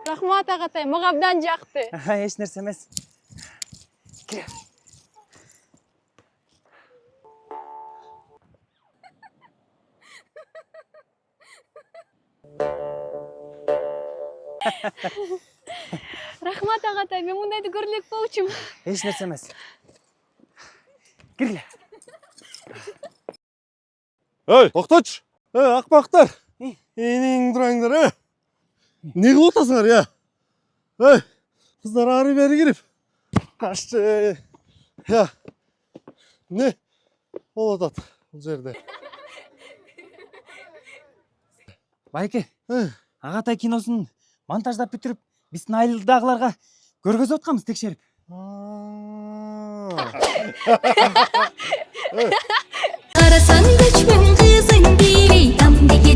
Рахмат ағатай, мага абдан жакты. Эч нерсе эмес. Рахмат ағатай, мен мындайды көрүлүк болчумун. Эч нерсе эмес. Киргиле. Эй, тоқтач! Ақпақтар! Енең тұраңдар, Не қылып отырсыңдар, Эй, қыздар ары бері кіріп. Қашты. Не? Ол атат, бұл жерде. Байке, ағатай киносын монтаждап бүтүрүп, биздин айылдагыларга көргөзүп атканбыз текшерип. Karasan göçmün kızın biri tam digi